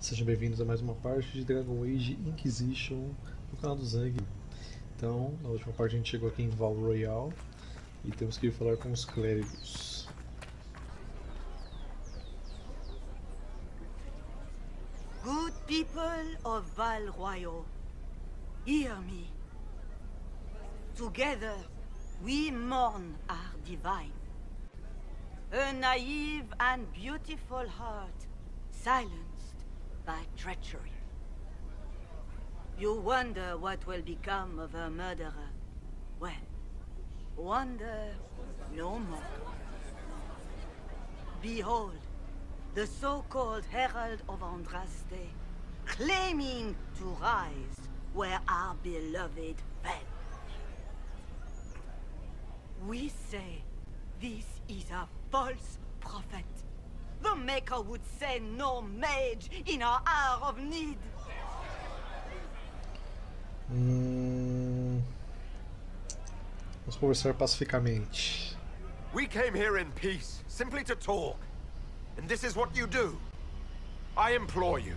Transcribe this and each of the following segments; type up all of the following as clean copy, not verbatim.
Sejam bem-vindos a mais uma parte de Dragon Age Inquisition no canal do Zhang. Então, na última parte a gente chegou aqui em Val Royal e temos que ir falar com os clérigos. Good people of Val Royal, hear me. Together, we mourn our divine. A naive and beautiful heart, silenced by treachery. You wonder what will become of her murderer. Well, wonder no more. Behold, the so-called Herald of Andraste, claiming to rise where our beloved fell. We say this is a false prophet. The Maker would send no mage in our hour of need. Vamos conversar pacificamente. We came here in peace, simply to talk. And this is what you do. I implore you.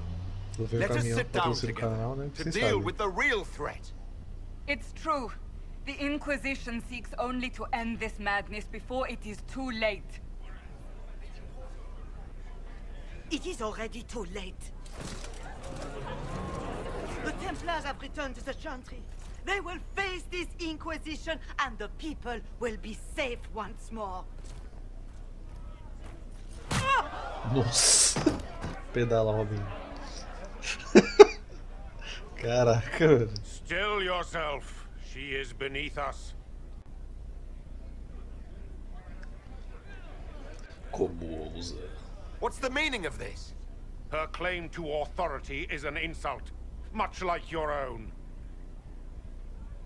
Let us sit down together to deal with the real threat. It's true. The Inquisition seeks only to end this madness before it is too late. It is already too late. The Templars have returned to the Chantry. They will face this Inquisition and the people will be safe once more. Nossa, pedala, Robin. Caraca, mano. Still yourself. She is beneath us. Como ousa? What's the meaning of this? Her claim to authority is an insult, much like your own.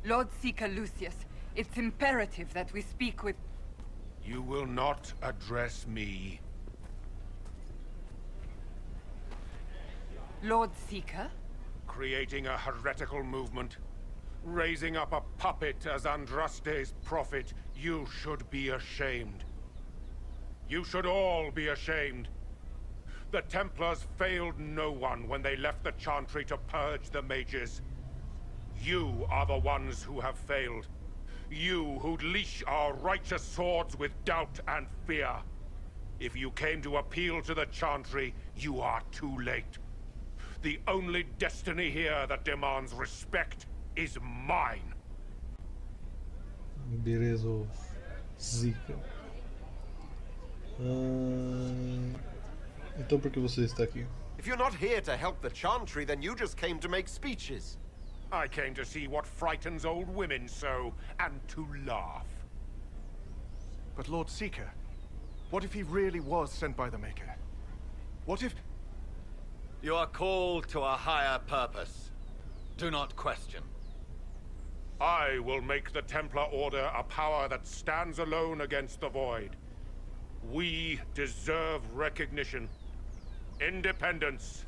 Lord Seeker Lucius, it's imperative that we speak with... You will not address me. Lord Seeker? Creating a heretical movement. Raising up a puppet as Andraste's prophet. You should be ashamed. You should all be ashamed. The Templars failed no one when they left the Chantry to purge the mages. You are the ones who have failed. You who'd leash our righteous swords with doubt and fear. If you came to appeal to the Chantry, you are too late. The only destiny here that demands respect is mine. Beleza, Zika. Então por que você está aqui? If you're not here to help the Chantry, then you just came to make speeches. I came to see what frightens old women so, and to laugh. But Lord Seeker, what if he really was sent by the Maker? What if... You are called to a higher purpose. Do not question. I will make the Templar Order a power that stands alone against the Void. We deserve recognition. Independence.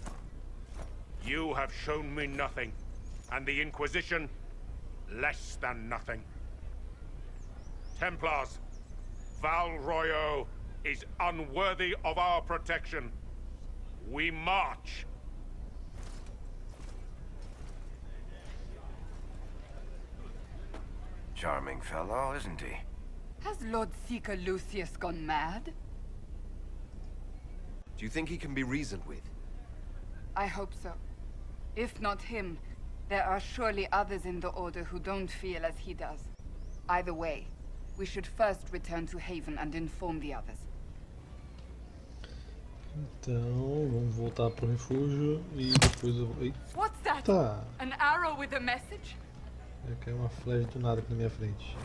You have shown me nothing, and the Inquisition, less than nothing. Templars, Val Royal is unworthy of our protection. We march. Charming fellow, isn't he? Has Lord Seeker Lucius gone mad? Do you think he can be reasoned with? I hope so. If not him, there are surely others in the Order who don't feel as he does. Either way, we should first return to Haven and inform the others. Então, vamos voltar pro refúgio e depois eu vou... What's that? Tá. An arrow with a message? Caiu uma flash do nada aqui na minha frente.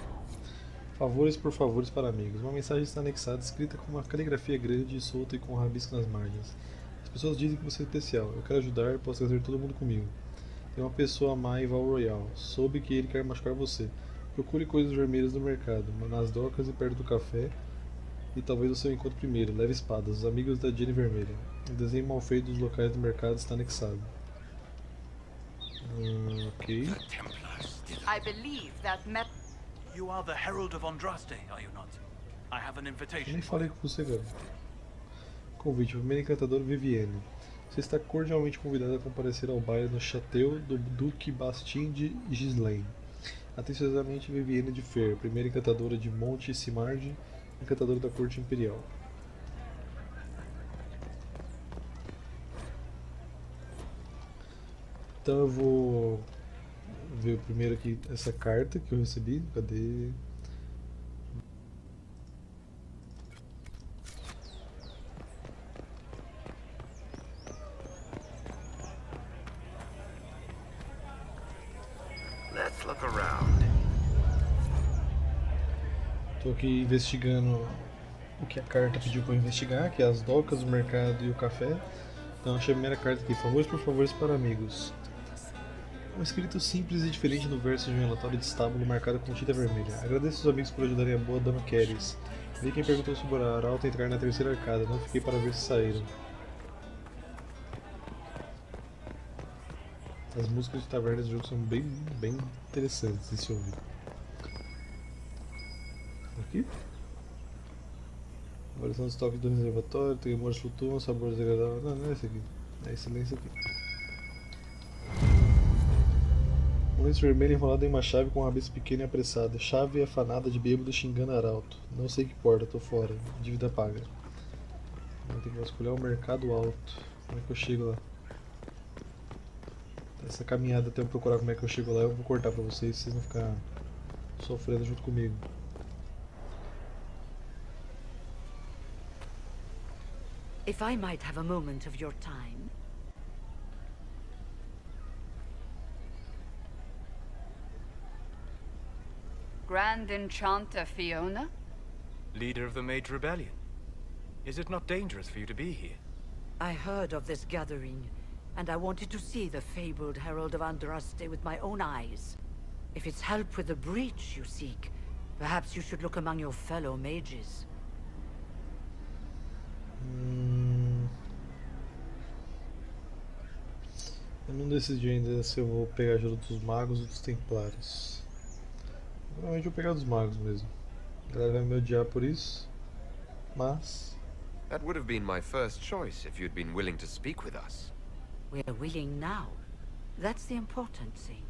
Favores por favores para amigos. Uma mensagem está anexada, escrita com uma caligrafia grande e solta e com um rabisco nas margens. As pessoas dizem que você é especial. Eu quero ajudar, posso trazer todo mundo comigo. Tem uma pessoa má em Val Royal. Soube que ele quer machucar você. Procure coisas vermelhas no mercado, nas docas e perto do café. E talvez o seu encontro primeiro. Leve espadas, os amigos da Jenny Vermelha. O desenho mal feito dos locais do mercado está anexado. Ok. I believe that You are the Herald of Andraste, are you not? I have an Eu invitation. nem falei com você, cara. Convite, o primeiro encantador Vivienne. Você está cordialmente convidado a comparecer ao baile no château do Duque Bastien de Gislaine. Atenciosamente, Vivienne de Fer, primeira encantadora de Monte Simard, encantadora da corte imperial. Então eu vou ver primeiro aqui essa carta que eu recebi. Cadê? Let's look around. Estou aqui investigando o que a carta pediu para eu investigar, que é as docas, o mercado e o café. Então achei a primeira carta aqui, favores por favores para amigos. Um escrito simples e diferente no verso de um relatório de estábulo marcado com tinta vermelha. Agradeço os amigos por ajudarem a boa dama Keres. Vi quem perguntou sobre a arauto entrar na terceira arcada, não fiquei para ver se saíram. As músicas de taverna do jogo são bem interessantes de se ouvir. Aqui? Avaliação do estoque do reservatório, temores flutuam, sabores agradáveis. Não é esse aqui. É excelência aqui. Um lenço vermelho enrolado em uma chave com um rabisco pequeno e apressado. Chave afanada de bêbado xingando arauto. Não sei que porta, tô fora. Dívida paga. Vou ter que vasculhar o mercado alto. Como é que eu chego lá? Essa caminhada até eu procurar como é que eu chego lá, eu vou cortar pra vocês não ficarem sofrendo junto comigo. If I might have a moment of your time. Grand Enchanter Fiona? Leader of the Mage Rebellion. Is it not dangerous for you to be here? I heard of this gathering, and I wanted to see the fabled Herald of Andraste with my own eyes. If it's help with the breach you seek, perhaps you should look among your fellow mages. Eu não decidi ainda se eu vou pegar ajuda dos magos ou dos templários. Provavelmente eu vou pegar dos magos mesmo. A galera vai me odiar por isso, mas... That would have been my first choice if you'd been willing to speak with us. We're willing now. That's the important thing.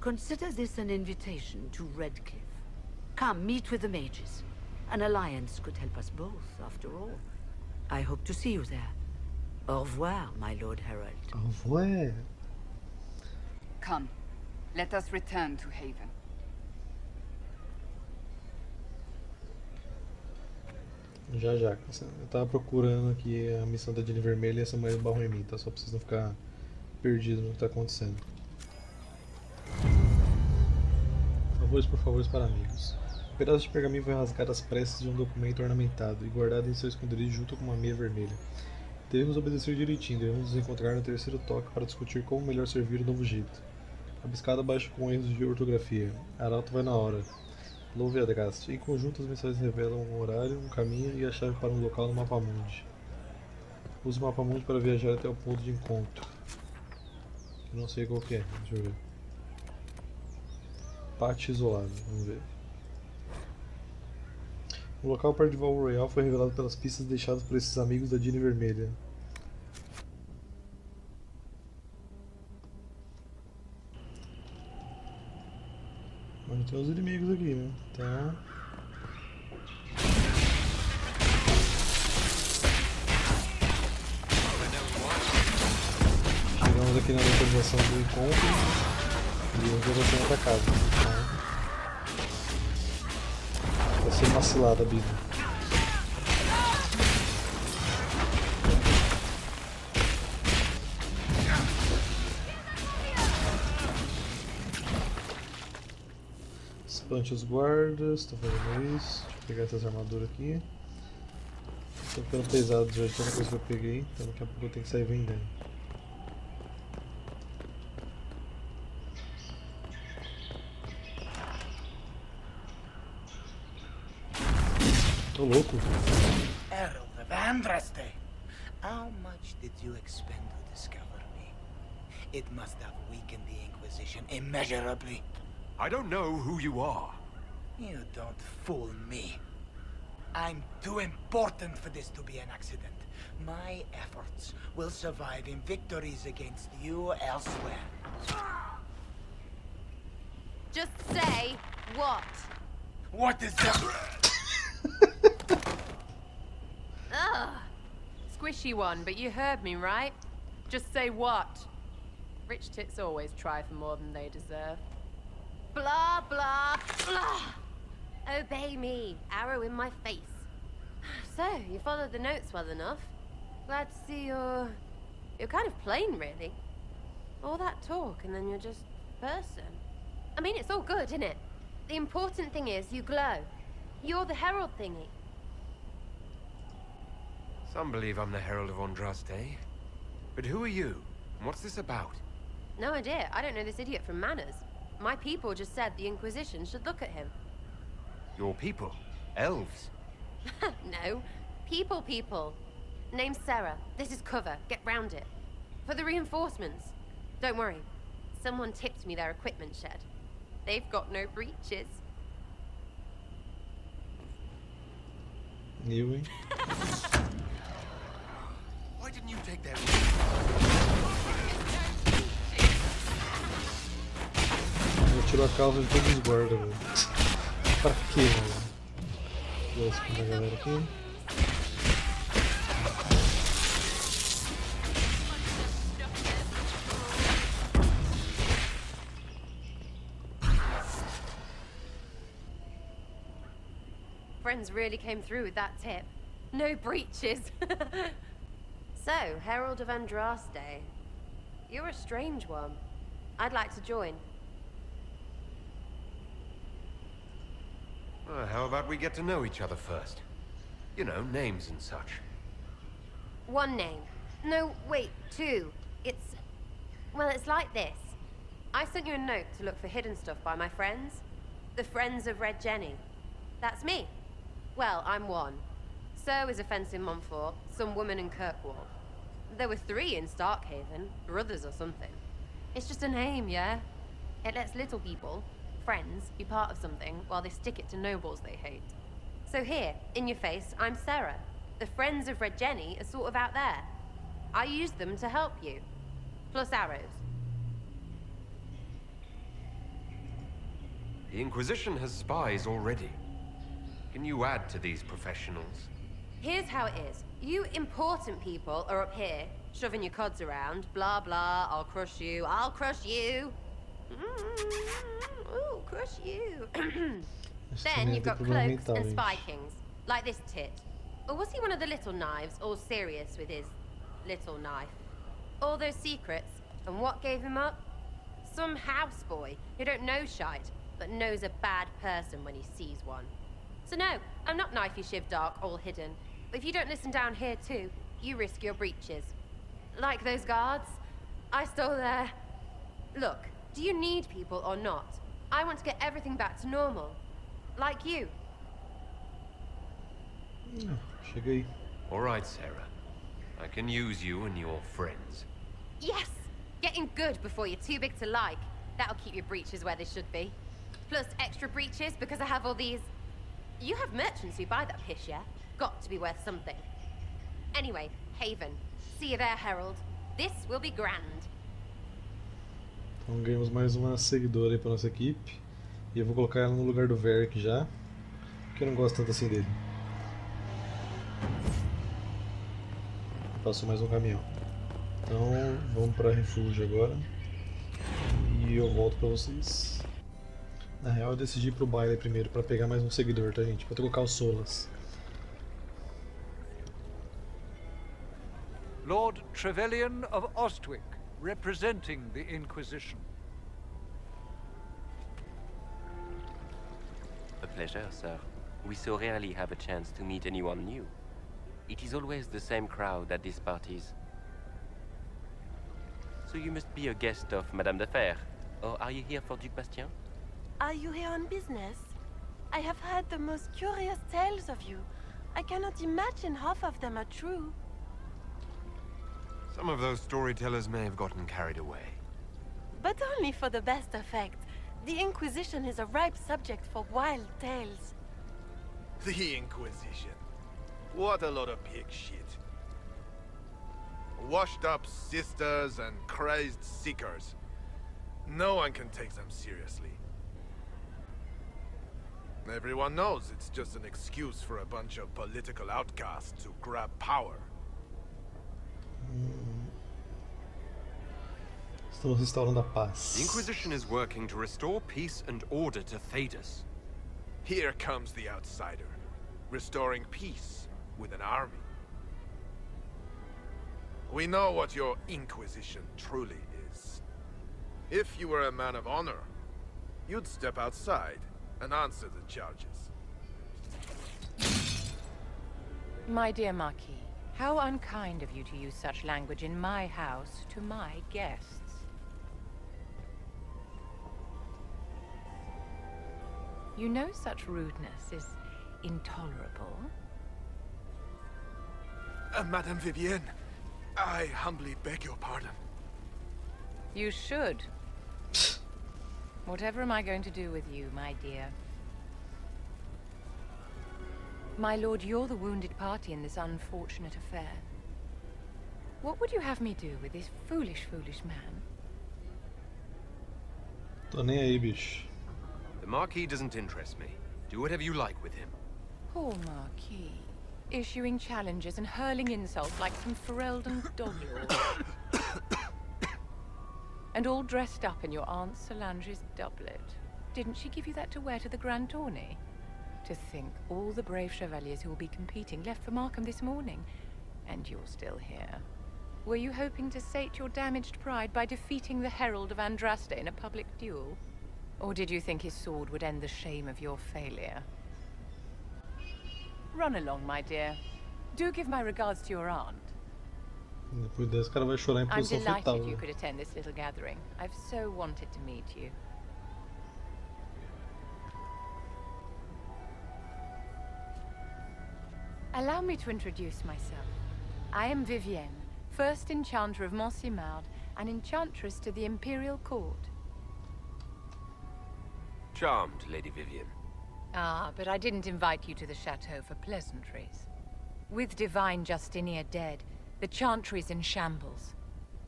Consider this an invitation to Redcliffe. Come, meet with the mages. An alliance could help us both, after all. I hope to see you there. Au revoir, my Lord Herald. Au revoir. Come, let us return to Haven. Já. Eu tava procurando aqui a missão da Dine Vermelha e essa mulher barrou em mim, tá? Só pra vocês não ficar perdidos no que tá acontecendo. Favores por favores para amigos. Um pedaço de pergaminho foi rasgado às pressas de um documento ornamentado e guardado em seu esconderijo junto com uma meia vermelha. Devemos obedecer direitinho, devemos nos encontrar no terceiro toque para discutir como melhor servir o novo jeito. Rabiscado abaixo com erros de ortografia. Arauto vai na hora. Louve a Drast. Em conjunto, as mensagens revelam um horário, um caminho e a chave para um local no mapa mundi. Use o mapa mundi para viajar até o ponto de encontro. Eu não sei qual que é, deixa eu ver. Parte isolada, vamos ver. O local perto de Val Royal foi revelado pelas pistas deixadas por esses amigos da Dine Vermelha. Mas tem os inimigos aqui, né? Então... Chegamos aqui na localização do encontro e eu já vou ser atacado. Então... Vai ser uma cilada a Bíblia. Espante os guardas, estou fazendo isso. Deixa eu pegar essas armaduras aqui. Estou ficando pesado já de tanta coisa que eu peguei, então daqui a pouco eu tenho que sair vendendo. Tô louco. Herald of Andraste, how much did you expend to discover me? It must have weakened the Inquisition immeasurably. I don't know who you are. You don't fool me. I'm too important for this to be an accident. My efforts will survive in victories against you elsewhere. Just say what? What is that? Ugh. Squishy one, but you heard me, right? Just say what? Rich tits always try for more than they deserve. Blah, blah, blah. Obey me. Arrow in my face. So, you followed the notes well enough. Glad to see you're kind of plain, really. All that talk and then you're just a person. I mean, it's all good, isn't it? The important thing is you glow. You're the herald thingy. Some believe I'm the Herald of Andraste. But who are you? And what's this about? No idea. I don't know this idiot from Manners. My people just said the Inquisition should look at him. Your people? Elves? No. People. Name's Sarah. This is cover. Get round it. For the reinforcements. Don't worry. Someone tipped me their equipment shed. They've got no breaches. You? Why didn't you take that? Eu tiro a calça de todos os guardas, velho. Pra quê, velho? Vou esconder a galera aqui. Friends really came through with that tip. No breaches. So, Herald of Andraste. You're a strange one. I'd like to join. Well, how about we get to know each other first? You know, names and such. One name. No, wait, two. Well, it's like this. I sent you a note to look for hidden stuff by my friends. The Friends of Red Jenny. That's me. Well, I'm one. So is a fence in Montfort, some woman in Kirkwall. There were 3 in Starkhaven, brothers or something. It's just a name, yeah? It lets little people, friends, be part of something while they stick it to nobles they hate. So here, in your face, I'm Sarah. The Friends of Red Jenny are sort of out there. I used them to help you. Plus arrows. The Inquisition has spies already. Can you add to these professionals? Here's how it is. You important people are up here, shoving your cods around. Blah, blah, I'll crush you, I'll crush you. Ooh, crush you. Then you've got cloaks and spy kings, like this tit. Or was he one of the little knives, all serious with his little knife? All those secrets, and what gave him up? Some houseboy who don't know shite, but knows a bad person when he sees one. So no, I'm not knifey shiv dark, all hidden. But if you don't listen down here too, you risk your breeches. Like those guards, I stole their... Look, do you need people or not? I want to get everything back to normal. Like you. Cheguei. All right, Sarah. I can use you and your friends. Yes! Getting good before you're too big to like. That'll keep your breeches where they should be. Plus extra breeches because I have all these... You have merchants who buy that piss, yeah? Got to be worth something. Anyway, Haven. See you there, Herald. This will be grand. Então ganhamos mais uma seguidora aí pra nossa equipe. E eu vou colocar ela no lugar do Verk já. Porque eu não gosto tanto assim dele. Passou mais um caminhão. Então vamos para refúgio agora. E eu volto pra vocês. Na real eu decidi ir pro baile primeiro pra pegar mais um seguidor, tá gente? Pra trocar os solas. Lord Trevelyan of Ostwick, representing the Inquisition. A pleasure, sir. We so rarely have a chance to meet anyone new. It is always the same crowd at these parties. So you must be a guest of Madame de Fer, or are you here for Duc Bastien? Are you here on business? I have heard the most curious tales of you. I cannot imagine half of them are true. Some of those storytellers may have gotten carried away. But only for the best effect. The Inquisition is a ripe subject for wild tales. The Inquisition. What a lot of pig shit. Washed-up sisters and crazed seekers. No one can take them seriously. Everyone knows it's just an excuse for a bunch of political outcasts to grab power. Estamos restaurando a paz. The Inquisition is working to restore peace and order to Thedas. Here comes the outsider, restoring peace with an army. We know what your Inquisition truly is. If you were a man of honor, you'd step outside and answer the charges. My dear Marquis, how unkind of you to use such language in my house to my guests. You know such rudeness is intolerable. Madame Vivienne, I humbly beg your pardon. You should. Whatever am I going to do with you, my dear? My lord, you're the wounded party in this unfortunate affair. What would you have me do with this foolish, foolish man? Tô nem aí, bicho. The Marquis doesn't interest me. Do whatever you like with him. Poor Marquis. Issuing challenges and hurling insults like some Ferelden doglord. And all dressed up in your Aunt Solange's doublet. Didn't she give you that to wear to the Grand Tourney? To think all the brave chevaliers who will be competing left for Markham this morning, and you're still here. Were you hoping to sate your damaged pride by defeating the Herald of Andraste in a public duel? Or did you think his sword would end the shame of your failure? Run along, my dear. Do give my regards to your aunt. Depois desse, o cara vai chorar em I'm posição delighted fetal. you could attend this little gathering. I've so wanted to meet you. Allow me to introduce myself. I am Vivienne, first enchanter of Montsimard and enchantress to the Imperial Court. Charmed, Lady Vivienne. Ah, but I didn't invite you to the chateau for pleasantries. With Divine Justinia dead, the Chantry's in shambles.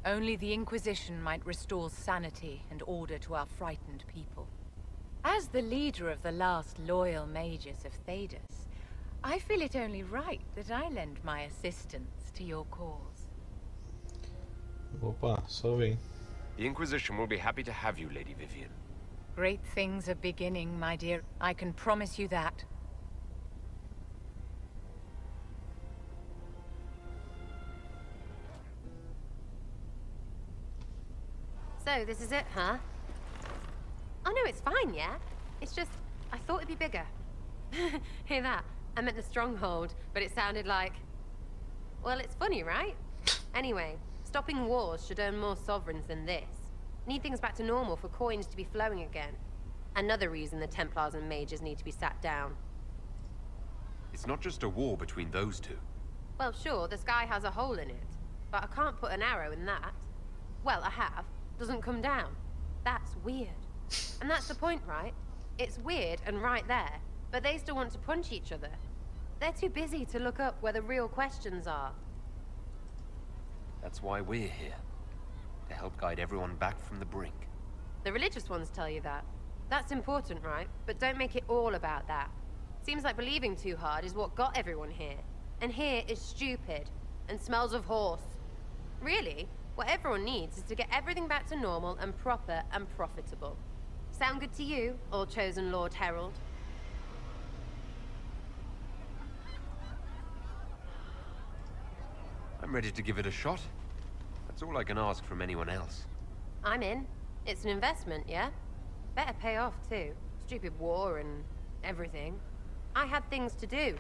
Only the Inquisition might restore sanity and order to our frightened people. As the leader of the last loyal mages of Thedas, I feel it only right that I lend my assistance to your cause. Opa, só vem. The Inquisition will be happy to have you, Lady Vivienne. Great things are beginning, my dear. I can promise you that. So, this is it, huh? Oh no, it's fine, yeah? It's just, I thought it'd be bigger. Hear that? I meant the stronghold, but it sounded like... Well, it's funny, right? Anyway, stopping wars should earn more sovereigns than this. Need things back to normal for coins to be flowing again. Another reason the Templars and mages need to be sat down. It's not just a war between those two. Well, sure, the sky has a hole in it, but I can't put an arrow in that. Well, I have. Doesn't come down. That's weird. And that's the point, right? It's weird and right there, but they still want to punch each other. They're too busy to look up where the real questions are. That's why we're here. To help guide everyone back from the brink. The religious ones tell you that. That's important, right? But don't make it all about that. Seems like believing too hard is what got everyone here. And here is stupid, and smells of horse. Really, what everyone needs is to get everything back to normal and proper and profitable. Sound good to you, all-chosen Lord Herald? I'm ready to give it a shot. That's all I can ask from anyone else. I'm in. It's an investment, yeah? Better pay off, too. Stupid war and everything. I had things to do.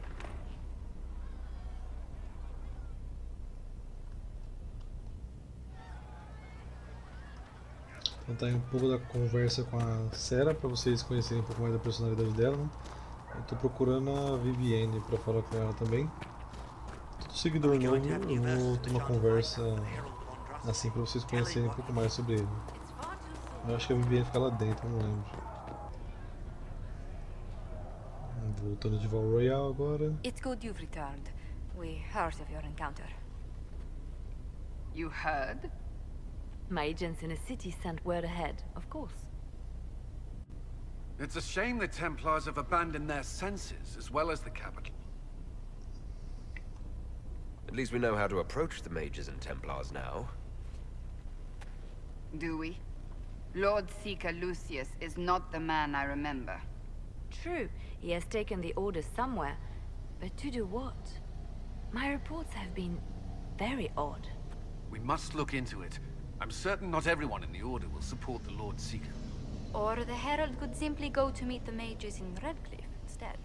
Então tá aí um pouco da conversa com a Sera, para vocês conhecerem um pouco mais da personalidade dela, né? Eu tô procurando a Vivienne para falar com ela também. Todo seguidor novo, eu vou ter uma conversa assim para vocês conhecerem um pouco mais sobre ele. Eu acho que a Vivienne fica lá dentro, não lembro. Voltando de Val Royale agora. It's good you've returned. We heard of your encounter. You heard? My agents in a city sent word ahead, of course. It's a shame the Templars have abandoned their senses, as well as the capital. At least we know how to approach the mages and Templars now. Do we? Lord Seeker Lucius is not the man I remember. True, he has taken the orders somewhere, but to do what? My reports have been very odd. We must look into it. I'm certain not everyone in the Order will support the Lord Seeker. Or the Herald could simply go to meet the mages in Redcliffe instead.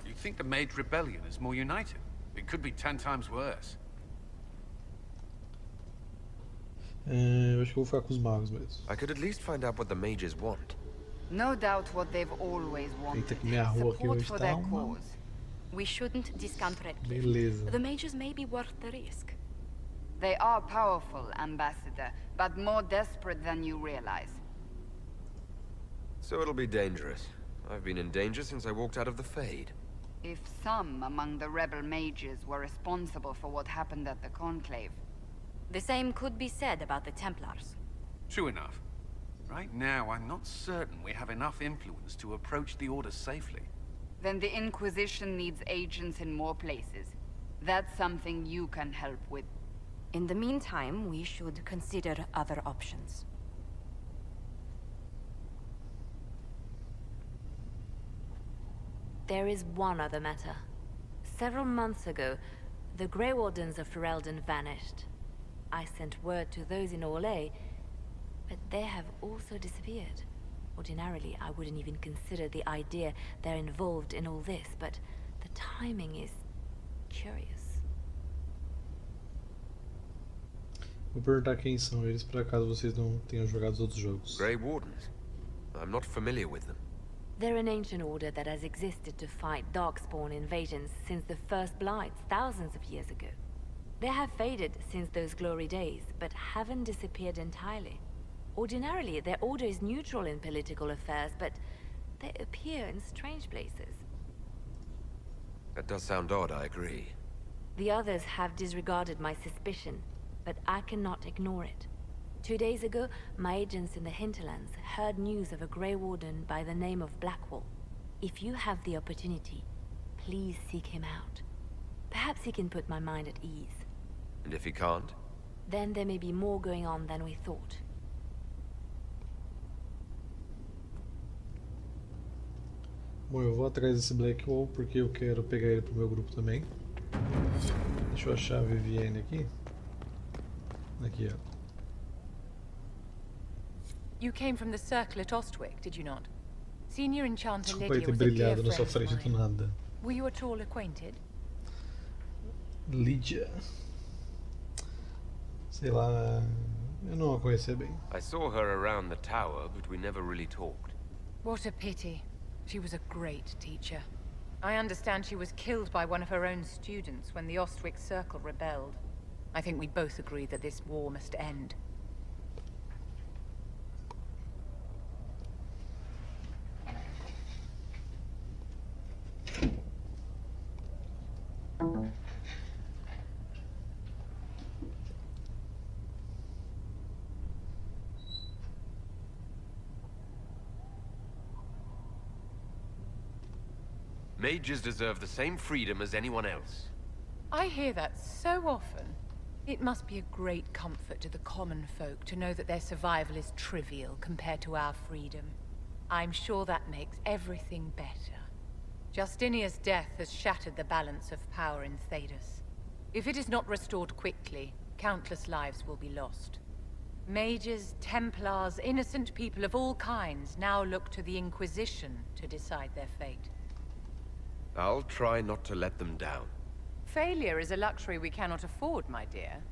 You think the Mage Rebellion is more united? It could be 10 times worse. Eu acho que eu vou ficar com os magos mesmo. I could at least find out what the mages want. No doubt what they've always wanted. Eita, que minha rua aqui Support hoje for tá their uma... cause. We shouldn't discount Redcliffe. Beleza. The mages may be worth the risk. They are powerful, Ambassador, but more desperate than you realize. So it'll be dangerous. I've been in danger since I walked out of the Fade. If some among the rebel mages were responsible for what happened at the Conclave... The same could be said about the Templars. True enough. Right now, I'm not certain we have enough influence to approach the Order safely. Then the Inquisition needs agents in more places. That's something you can help with. In the meantime, we should consider other options. There is one other matter. Several months ago, the Grey Wardens of Ferelden vanished. I sent word to those in Orlais, but they have also disappeared. Ordinarily, I wouldn't even consider the idea they're involved in all this, but the timing is curious. Vou perguntar quem são eles, por acaso vocês não tenham jogado os outros jogos. Grey Wardens? I'm not familiar with them. They're an ancient order that has existed to fight Darkspawn invasions since the first Blights thousands of years ago. They have faded since those glory days, but haven't disappeared entirely. Ordinarily, their order is neutral in political affairs, but they appear in strange places. That does sound odd, I agree. The others have disregarded my suspicion, but I cannot ignore it. 2 days ago, my agents in the hinterlands heard news of a Grey Warden by the name of Blackwall. If you have the opportunity, please seek him out. Perhaps he can put my mind at ease. And if he can't? Then there may be more going on than we thought. Bom, eu vou atrás desse Blackwall porque eu quero pegar ele pro meu grupo também. Deixa eu achar a Vivienne aqui. Aqui, ó. You came from the circle at Ostwick, did you not? Senior Enchanter Desculpa aí Lydia ter was a dear brilhado na sua friend frente of do mine. nada. Were you at all acquainted? Lydia. Sei lá, eu não a conhecia bem. I saw her around the tower, but we never really talked. What a pity. She was a great teacher. I understand she was killed by one of her own students when the Ostwick Circle rebelled. I think we both agree that this war must end. Mages deserve the same freedom as anyone else. I hear that so often. It must be a great comfort to the common folk to know that their survival is trivial compared to our freedom. I'm sure that makes everything better. Justinia's death has shattered the balance of power in Thedas. If it is not restored quickly, countless lives will be lost. Mages, Templars, innocent people of all kinds now look to the Inquisition to decide their fate. I'll try not to let them down. Failure is a luxury we cannot afford, my dear.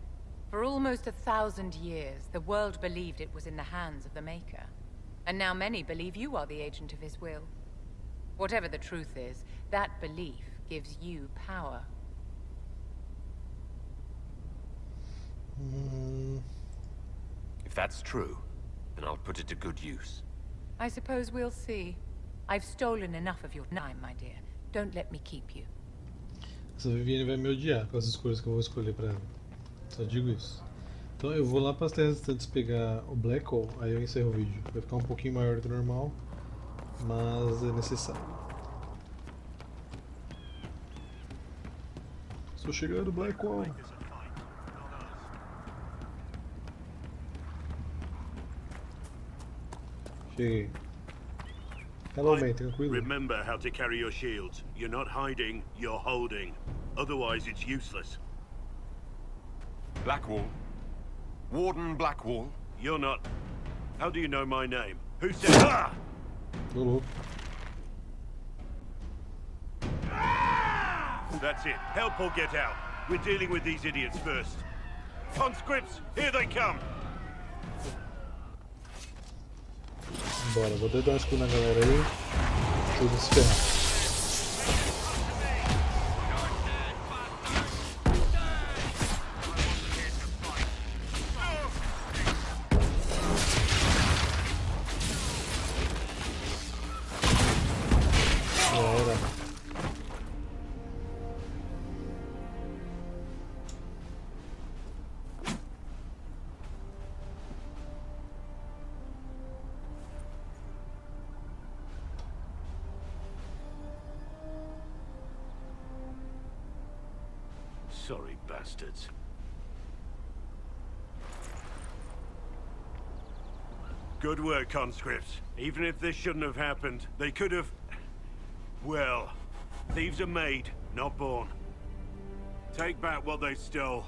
For almost 1,000 years, the world believed it was in the hands of the Maker. And now many believe you are the agent of his will. Whatever the truth is, that belief gives you power. If that's true, then I'll put it to good use. I suppose we'll see. I've stolen enough of your time, my dear. Don't let me keep you. Essa Vivienne vai me odiar com as escolhas que eu vou escolher pra ela. Só digo isso. Então eu vou lá para as terras distantes pegar o Black Hole, aí eu encerro o vídeo. Vai ficar um pouquinho maior do que o normal, mas é necessário. Estou chegando, Black Hole. Cheguei. Hello, mate, tranquilo. Remember how to carry your shields. You're not hiding, you're holding. Otherwise, it's useless. Blackwall. Warden Blackwall. You're not. How do you know my name? Who said? Ah! Hello. That's it. Help or get out. We're dealing with these idiots first. Conscripts, here they come. Bora, vou dar um escudo na galera aí. Tudo se ferrar. Sorry, bastards. Good work, conscripts. Even if this shouldn't have happened, they could have... Well, thieves are made, not born. Take back what they stole.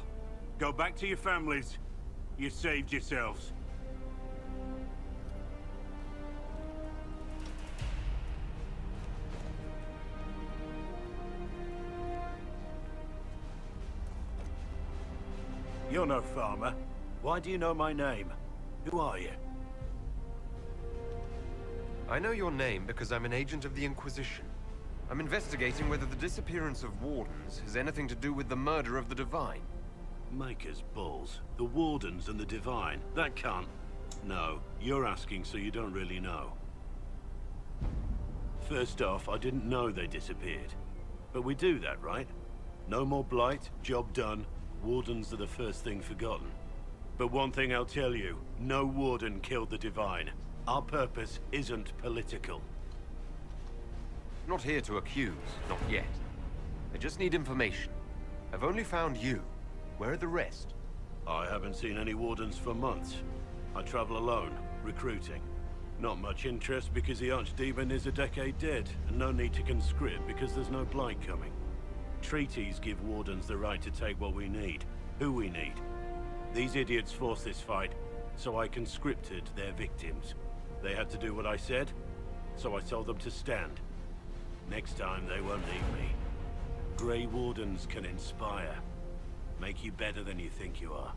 Go back to your families. You saved yourselves. You're no farmer. Why do you know my name? Who are you? I know your name because I'm an agent of the Inquisition. I'm investigating whether the disappearance of Wardens has anything to do with the murder of the Divine. Maker's balls. The Wardens and the Divine. That can't... No, you're asking so you don't really know. First off, I didn't know they disappeared. But we do that, right? No more blight, job done. Wardens are the first thing forgotten. But one thing I'll tell you, no Warden killed the Divine. Our purpose isn't political. Not here to accuse, not yet. I just need information. I've only found you. Where are the rest? I haven't seen any Wardens for months. I travel alone, recruiting. Not much interest because the Archdemon is a decade dead, and no need to conscript because there's no blight coming. Treaties give Wardens the right to take what we need, who we need. These idiots forced this fight, so I conscripted their victims. They had to do what I said, so I told them to stand. Next time they won't need me. Grey Wardens can inspire. Make you better than you think you are.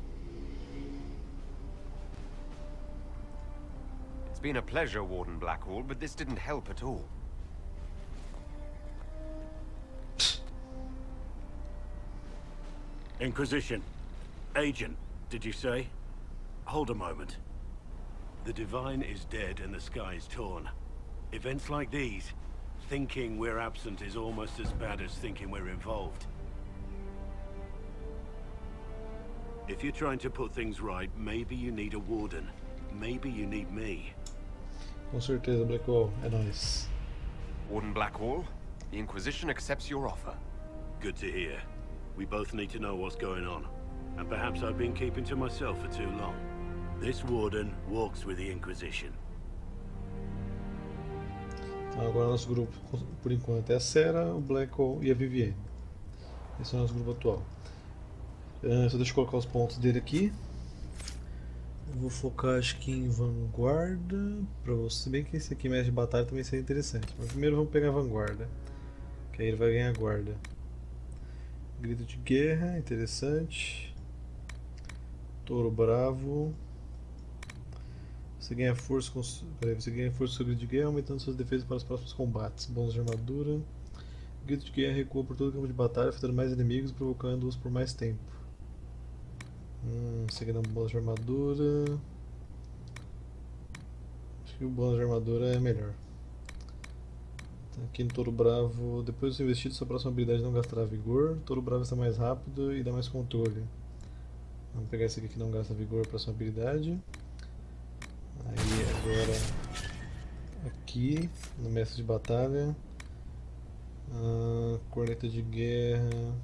It's been a pleasure, Warden Blackwall, but this didn't help at all. Inquisition. Agent, did you say? Hold a moment. The Divine is dead and the sky is torn. Events like these, thinking we're absent is almost as bad as thinking we're involved. If you're trying to put things right, maybe you need a Warden. Maybe you need me. Com certeza, Blackwall. É nóis. Warden Blackwall, the Inquisition accepts your offer. Good to hear. We both need to know what's going on. And perhaps I've been keeping to myself for too long. This Warden walks with the Inquisition. Agora nosso grupo, por enquanto, é a Sera, o Blackwall e a Vivienne. Esse é o nosso grupo atual. Só deixa eu colocar os pontos dele aqui. Eu vou focar, acho que em vanguarda. Pra você, se bem que esse aqui, mestre de batalha, também seria interessante. Mas primeiro vamos pegar a vanguarda, que aí ele vai ganhar guarda. Grito de guerra, interessante. Touro bravo. Você ganha força com você ganha força com o grito de guerra, aumentando suas defesas para os próximos combates. Bônus de armadura. O grito de guerra recua por todo o campo de batalha, afetando mais inimigos e provocando-os por mais tempo. Você ganha um bônus de armadura. Acho que o bônus de armadura é melhor. Aqui no Touro Bravo, depois do seu investido, sua próxima habilidade não gastará vigor. Touro Bravo está mais rápido e dá mais controle. Vamos pegar esse aqui que não gasta vigor para sua habilidade. Aí agora aqui no mestre de batalha, corneta de guerra.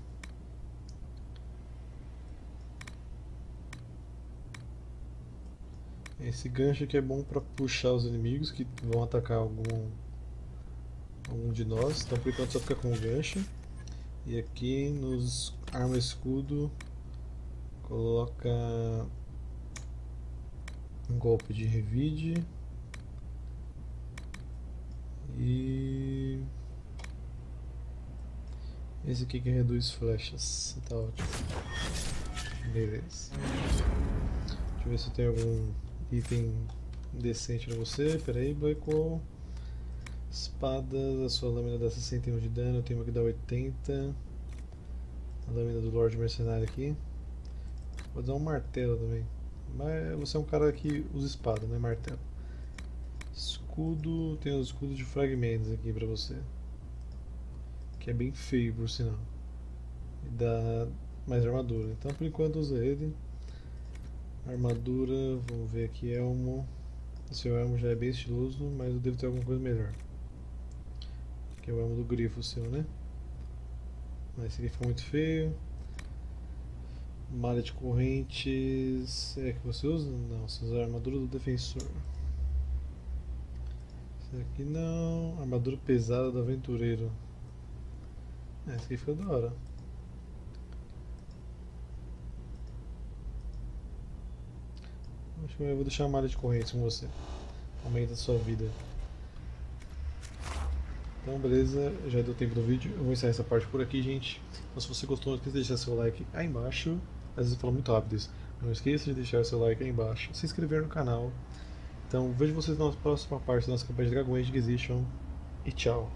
Esse gancho aqui é bom para puxar os inimigos que vão atacar algum de nós, então por enquanto só fica com o gancho. E aqui nos arma escudo coloca um golpe de revide e esse aqui que reduz flechas, tá ótimo. Beleza. Deixa eu ver se tem algum item decente pra você. Pera aí, Blackwool. Espadas, a sua lâmina dá 61 de dano, eu tenho uma que dá 80. A lâmina do Lorde Mercenário aqui. Vou dar um martelo também. Mas você é um cara que usa espada, não é martelo. Escudo, tem os escudos de fragmentos aqui pra você. Que é bem feio por sinal. E dá mais armadura. Então por enquanto usa ele. Armadura, vamos ver aqui, elmo. O seu elmo já é bem estiloso, mas eu devo ter alguma coisa melhor. Que é o elmo do grifo seu, né? Mas esse aqui ficou muito feio. Malha de correntes. É que você usa? Não, você usa a armadura do defensor. Esse aqui não. Armadura pesada do aventureiro. Esse aqui fica da hora. Acho que eu vou deixar a malha de correntes com você. Aumenta a sua vida. Então beleza, já deu tempo do vídeo, eu vou encerrar essa parte por aqui, gente. Então se você gostou, não esqueça de deixar seu like aí embaixo. Às vezes eu falo muito rápido isso. Não esqueça de deixar seu like aí embaixo, se inscrever no canal. Então vejo vocês na próxima parte da nossa campanha de dragões de Inquisition. E tchau!